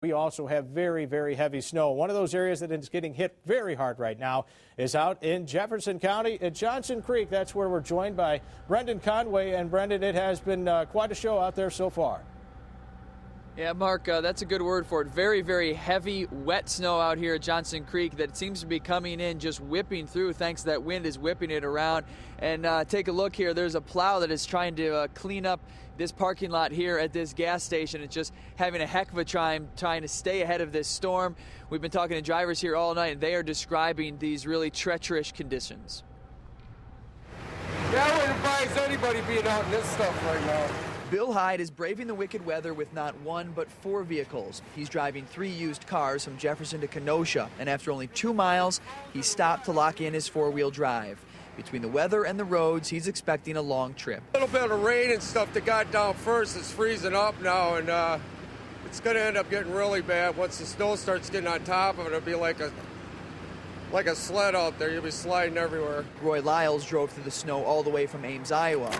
We also have very, very heavy snow. One of those areas that is getting hit very hard right now is out in Jefferson County at Johnson Creek. That's where we're joined by Brendan Conway. And Brendan, it has been quite a show out there so far. Yeah, Mark, that's a good word for it. Very, very heavy, wet snow out here at Johnson Creek that seems to be coming in, just whipping through thanks to that wind is whipping it around. And take a look here. There's a plow that is trying to clean up this parking lot here at this gas station. It's just having a heck of a time trying to stay ahead of this storm. We've been talking to drivers here all night, and they are describing these really treacherous conditions. Yeah, I wouldn't advise anybody being out in this stuff right now. Bill Hyde is braving the wicked weather with not one but 4 vehicles. He's driving 3 used cars from Jefferson to Kenosha, and after only 2 miles, he stopped to lock in his 4-wheel drive. Between the weather and the roads, he's expecting a long trip. A little bit of rain and stuff that got down first is freezing up now, and it's going to end up getting really bad. Once the snow starts getting on top of it, it'll be like a sled out there. You'll be sliding everywhere. Roy Lyles drove through the snow all the way from Ames, Iowa.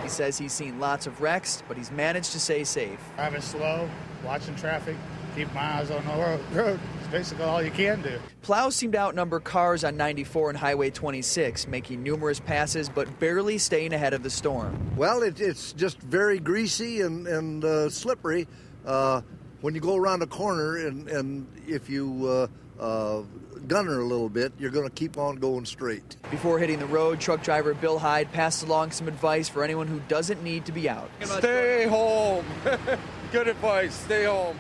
He says he's seen lots of wrecks, but he's managed to stay safe. Driving slow, watching traffic, keep my eyes on the road. It's basically all you can do. Plows seem to outnumber cars on 94 and Highway 26, making numerous passes but barely staying ahead of the storm. Well, it's just very greasy and slippery when you go around a corner, and if you gunner a little bit, you're going to keep on going straight. Before hitting the road, truck driver Bill Hyde passed along some advice for anyone who doesn't need to be out. Stay home. Good advice. Stay home.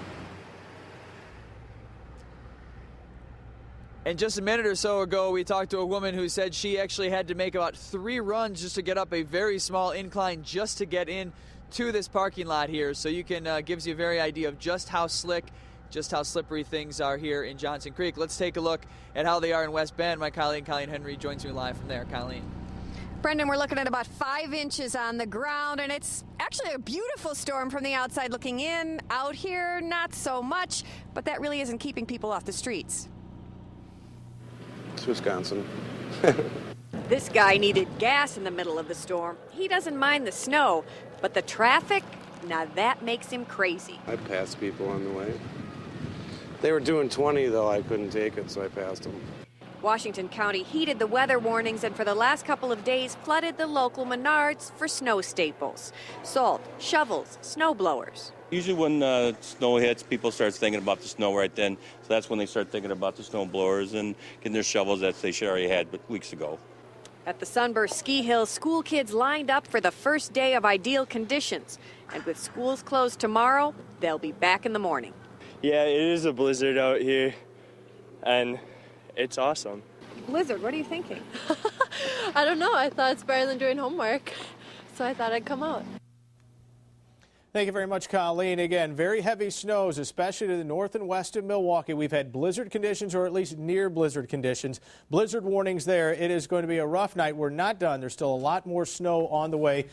And just a minute or so ago, we talked to a woman who said she actually had to make about 3 runs just to get up a very small incline just to get in to this parking lot here. So you can gives you a very idea of just how slick, just how slippery things are here in Johnson Creek. Let's take a look at how they are in West Bend. My colleague Colleen Henry joins me live from there. Colleen. Brendan, we're looking at about 5 inches on the ground, and it's actually a beautiful storm from the outside looking in. Out here, not so much, but that really isn't keeping people off the streets. It's Wisconsin. This guy needed gas in the middle of the storm. He doesn't mind the snow, but the traffic, now that makes him crazy. I passed people on the way. They were doing 20, though. I couldn't take it, so I passed them. Washington County heeded the weather warnings and for the last couple of days flooded the local Menards for snow staples. Salt, shovels, snow blowers. Usually when snow hits, people start thinking about the snow right then. So that's when they start thinking about the snow blowers and getting their shovels that they should already had weeks ago. At the Sunburst Ski Hill, school kids lined up for the first day of ideal conditions. And with schools closed tomorrow, they'll be back in the morning. Yeah, it is a blizzard out here, and it's awesome. Blizzard, what are you thinking? I don't know. I thought it's better than doing homework, so I thought I'd come out. Thank you very much, Colleen. Again, very heavy snows, especially to the north and west of Milwaukee. We've had blizzard conditions, or at least near blizzard conditions. Blizzard warnings there. It is going to be a rough night. We're not done. There's still a lot more snow on the way.